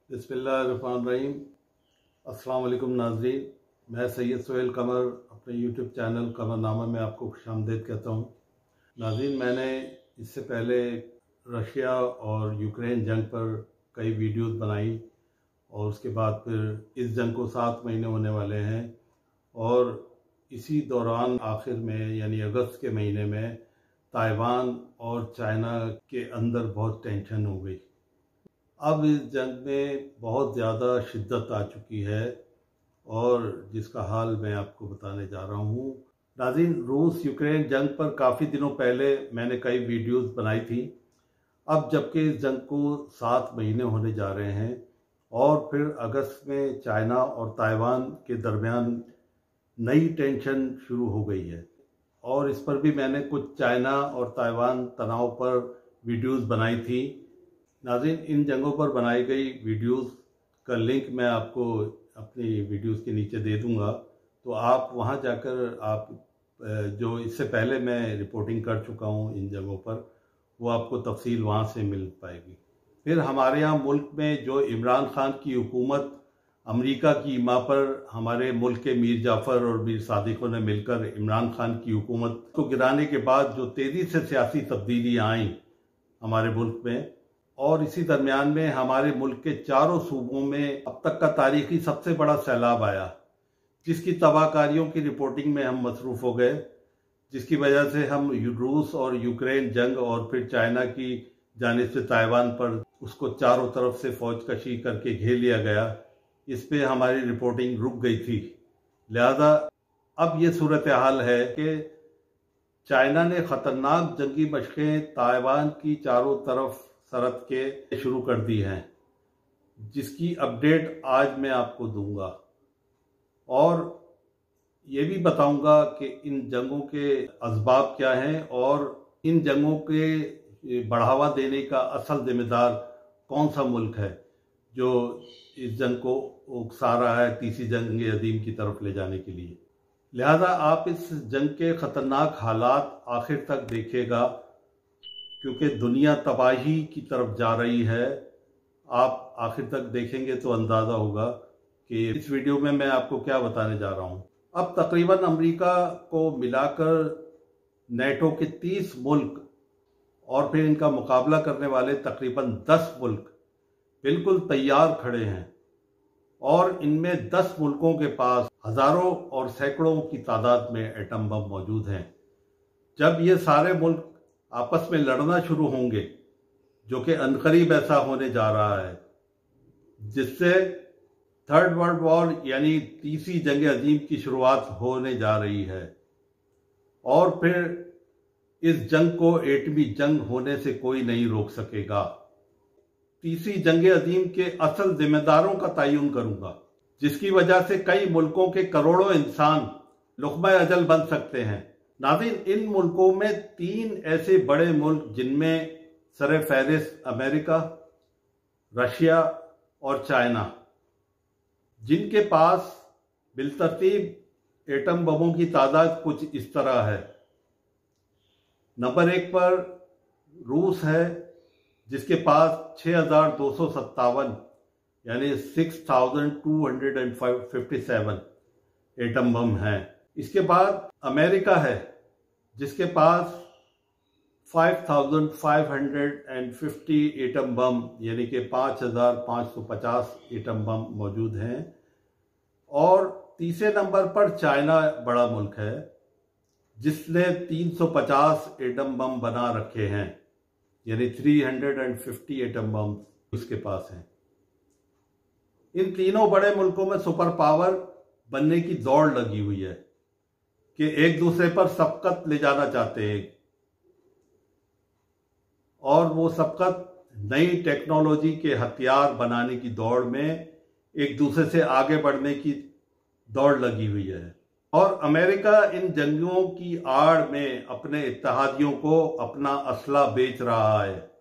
बिस्मिल्लाहिर्रहमानिर्रहीम। अस्सलाम वालेकुम नाज़रीन, मैं सैयद सोहेल कमर अपने यूट्यूब चैनल कमरनामा में आपको खुशामदीद कहता हूँ। नाज़रीन, मैंने इससे पहले रशिया और यूक्रेन जंग पर कई वीडियोस बनाई और उसके बाद फिर इस जंग को 7 महीने होने वाले हैं और इसी दौरान आखिर में यानी अगस्त के महीने में ताइवान और चाइना के अंदर बहुत टेंशन हो गई। अब इस जंग में बहुत ज़्यादा शिद्दत आ चुकी है और जिसका हाल मैं आपको बताने जा रहा हूँ। नाज़रीन, रूस यूक्रेन जंग पर काफ़ी दिनों पहले मैंने कई वीडियोस बनाई थी। अब जबकि इस जंग को 7 महीने होने जा रहे हैं और फिर अगस्त में चाइना और ताइवान के दरमियान नई टेंशन शुरू हो गई है और इस पर भी मैंने कुछ चाइना और ताइवान तनाव पर वीडियोस बनाई थी। नाज़रीन, इन जंगों पर बनाई गई वीडियोस का लिंक मैं आपको अपनी वीडियोस के नीचे दे दूंगा, तो आप वहां जाकर आप जो इससे पहले मैं रिपोर्टिंग कर चुका हूं इन जगहों पर, वो आपको तफसील वहां से मिल पाएगी। फिर हमारे यहाँ मुल्क में जो इमरान खान की हुकूमत अमेरिका की ईमा पर हमारे मुल्क के मीर जाफ़र और मीर सादिकों ने मिलकर इमरान खान की हुकूमत को गिराने के बाद जो तेज़ी से सियासी तब्दीलियाँ आईं हमारे मुल्क में, और इसी दरमियान में हमारे मुल्क के चारों सूबों में अब तक का तारीखी सबसे बड़ा सैलाब आया, जिसकी तबाहकारियों की रिपोर्टिंग में हम मसरूफ़ हो गए, जिसकी वजह से हम रूस और यूक्रेन जंग और फिर चाइना की जानिब से ताइवान पर उसको चारों तरफ से फौज कशी करके घेर लिया गया। इस पे हमारी रिपोर्टिंग रुक गई थी। लिहाजा अब ये सूरत हाल है कि चाइना ने ख़तरनाक जंगी मशक़ें ताइवान की चारों तरफ सरहद के शुरू कर दी हैं, जिसकी अपडेट आज मैं आपको दूंगा और ये भी बताऊंगा कि इन जंगों के असबाब क्या हैं और इन जंगों के बढ़ावा देने का असल जिम्मेदार कौन सा मुल्क है जो इस जंग को उकसा रहा है तीसरी जंग अजीम की तरफ ले जाने के लिए। लिहाजा आप इस जंग के ख़तरनाक हालात आखिर तक देखिएगा, क्योंकि दुनिया तबाही की तरफ जा रही है। आप आखिर तक देखेंगे तो अंदाज़ा होगा कि इस वीडियो में मैं आपको क्या बताने जा रहा हूँ। अब तकरीबन अमेरिका को मिलाकर नेटो के 30 मुल्क और फिर इनका मुकाबला करने वाले तकरीबन 10 मुल्क बिल्कुल तैयार खड़े हैं और इनमें 10 मुल्कों के पास हज़ारों और सैकड़ों की तादाद में एटम बम मौजूद हैं। जब ये सारे मुल्क आपस में लड़ना शुरू होंगे, जो कि अनकरीब ऐसा होने जा रहा है, जिससे थर्ड वर्ल्ड वॉर यानी तीसरी जंग अजीम की शुरुआत होने जा रही है और फिर इस जंग को एटमी जंग होने से कोई नहीं रोक सकेगा। तीसरी जंग अजीम के असल जिम्मेदारों का तयन करूंगा, जिसकी वजह से कई मुल्कों के करोड़ों इंसान लुक़्मा अजल बन सकते हैं। नाज़रीन, इन मुल्कों में 3 ऐसे बड़े मुल्क जिनमें सरे फहरिस्त अमेरिका, रशिया और चाइना, जिनके पास बिलतरतीब एटम बमों की तादाद कुछ इस तरह है। नंबर 1 पर रूस है, जिसके पास 6257 यानी 6257 एटम बम हैं। इसके बाद अमेरिका है, जिसके पास 5550 एटम बम यानी कि 5550 एटम बम मौजूद हैं। और तीसरे नंबर पर चाइना बड़ा मुल्क है, जिसने 350 एटम बम बना रखे हैं, यानी 350 एटम बम उसके पास हैं। इन तीनों बड़े मुल्कों में सुपर पावर बनने की दौड़ लगी हुई है कि एक दूसरे पर सबकत ले जाना चाहते हैं और वो सबकत नई टेक्नोलॉजी के हथियार बनाने की दौड़ में एक दूसरे से आगे बढ़ने की दौड़ लगी हुई है। और अमेरिका इन जंगियों की आड़ में अपने इत्तेहादियों को अपना असला बेच रहा है,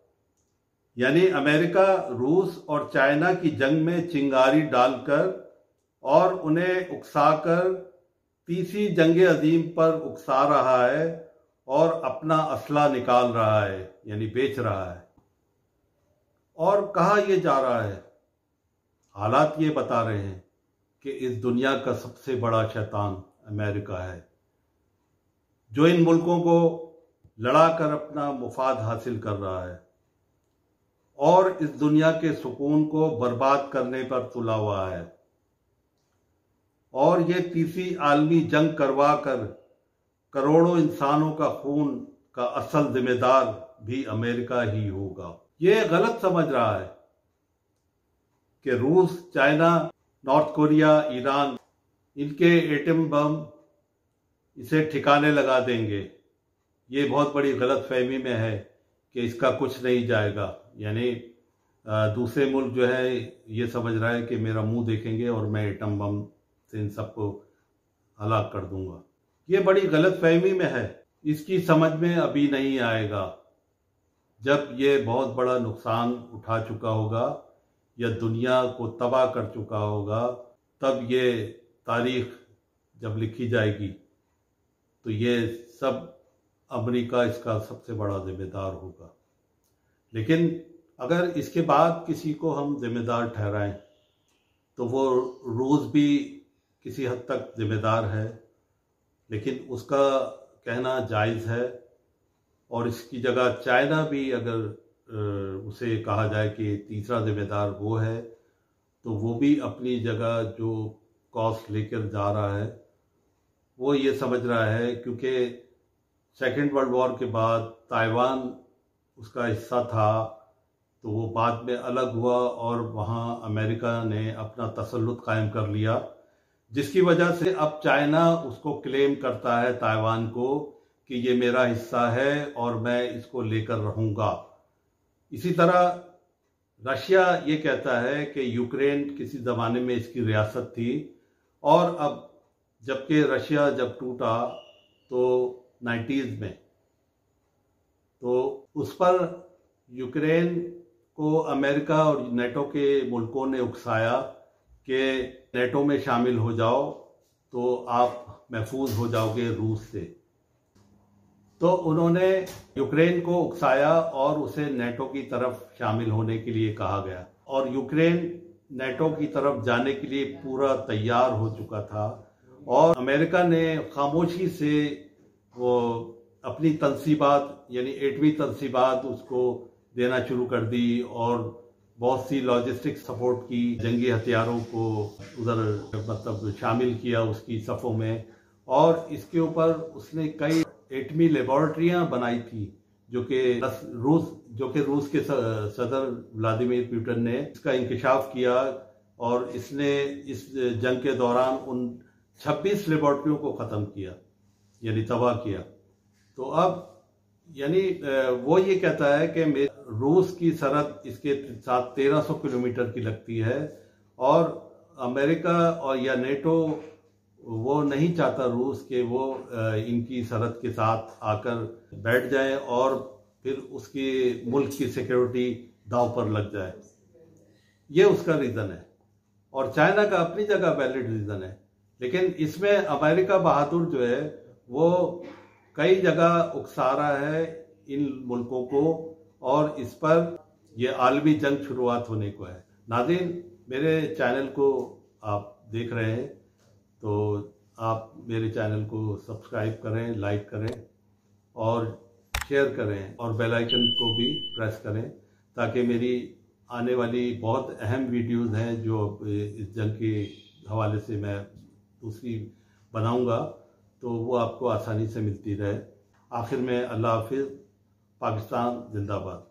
यानी अमेरिका रूस और चाइना की जंग में चिंगारी डालकर और उन्हें उकसाकर तीसरी जंग अजीम पर उकसा रहा है और अपना असला निकाल रहा है, यानी बेच रहा है। और कहा यह जा रहा है हालात ये बता रहे हैं कि इस दुनिया का सबसे बड़ा शैतान अमेरिका है, जो इन मुल्कों को लड़ाकर अपना मुफाद हासिल कर रहा है और इस दुनिया के सुकून को बर्बाद करने पर तुला हुआ है। और ये तीसरी आलमी जंग करवा कर करोड़ों इंसानों का खून का असल जिम्मेदार भी अमेरिका ही होगा। ये गलत समझ रहा है कि रूस, चाइना, नॉर्थ कोरिया, ईरान इनके एटम बम इसे ठिकाने लगा देंगे। ये बहुत बड़ी गलत फहमी में है कि इसका कुछ नहीं जाएगा। यानी दूसरे मुल्क जो है ये समझ रहा है कि मेरा मुंह देखेंगे और मैं एटम बम से इन सबको हलाक कर दूंगा। ये बड़ी गलत फहमी में है। इसकी समझ में अभी नहीं आएगा। जब ये बहुत बड़ा नुकसान उठा चुका होगा या दुनिया को तबाह कर चुका होगा, तब ये तारीख जब लिखी जाएगी तो ये सब अमेरिका इसका सबसे बड़ा जिम्मेदार होगा। लेकिन अगर इसके बाद किसी को हम जिम्मेदार ठहराएं तो वो रूस भी किसी हद तक जिम्मेदार है, लेकिन उसका कहना जायज़ है। और इसकी जगह चाइना भी अगर उसे कहा जाए कि तीसरा जिम्मेदार वो है, तो वो भी अपनी जगह जो कॉस्ट लेकर जा रहा है वो ये समझ रहा है, क्योंकि सेकेंड वर्ल्ड वॉर के बाद ताइवान उसका हिस्सा था, तो वो बाद में अलग हुआ और वहाँ अमेरिका ने अपना तसल्लुत कायम कर लिया, जिसकी वजह से अब चाइना उसको क्लेम करता है ताइवान को कि ये मेरा हिस्सा है और मैं इसको लेकर रहूँगा। इसी तरह रशिया ये कहता है कि यूक्रेन किसी ज़माने में इसकी रियासत थी और अब जबकि रशिया जब टूटा तो 90s में, तो उस पर यूक्रेन को अमेरिका और नेटो के मुल्कों ने उकसाया कि नेटो में शामिल हो जाओ तो आप महफूज हो जाओगे रूस से। तो उन्होंने यूक्रेन को उकसाया और उसे नेटो की तरफ शामिल होने के लिए कहा गया, और यूक्रेन नेटो की तरफ जाने के लिए पूरा तैयार हो चुका था। और अमेरिका ने खामोशी से वो अपनी तनसीबात यानी एटमी तनसीबात उसको देना शुरू कर दी और बहुत सी लॉजिस्टिक सपोर्ट की, जंगी हथियारों को उधर मतलब शामिल किया उसकी सफ़ों में। और इसके ऊपर उसने कई एटमी लेबॉरेटरियां बनाई थी जो कि रूस के सदर व्लादिमीर पुतिन ने इसका इंकशाफ किया, और इसने इस जंग के दौरान उन 26 लेबॉरेटरियों को ख़त्म किया, यानी तबाह किया। तो अब यानी वो ये कहता है कि रूस की सरहद इसके साथ 1300 किलोमीटर की लगती है, और अमेरिका और या नेटो वो नहीं चाहता रूस के वो इनकी सरहद के साथ आकर बैठ जाए और फिर उसके मुल्क की सिक्योरिटी दांव पर लग जाए। ये उसका रीज़न है, और चाइना का अपनी जगह वैलिड रीज़न है। लेकिन इसमें अमेरिका बहादुर जो है वो कई जगह उकसा रहा है इन मुल्कों को, और इस पर यह आलमी जंग शुरुआत होने को है। नाज़रीन, मेरे चैनल को आप देख रहे हैं तो आप मेरे चैनल को सब्सक्राइब करें, लाइक करें और शेयर करें, और बेल आइकन को भी प्रेस करें, ताकि मेरी आने वाली बहुत अहम वीडियोज़ हैं जो इस जंग के हवाले से मैं दूसरी बनाऊंगा, तो वो आपको आसानी से मिलती रहे। आखिर में अल्लाह हाफिज़। पाकिस्तान जिंदाबाद।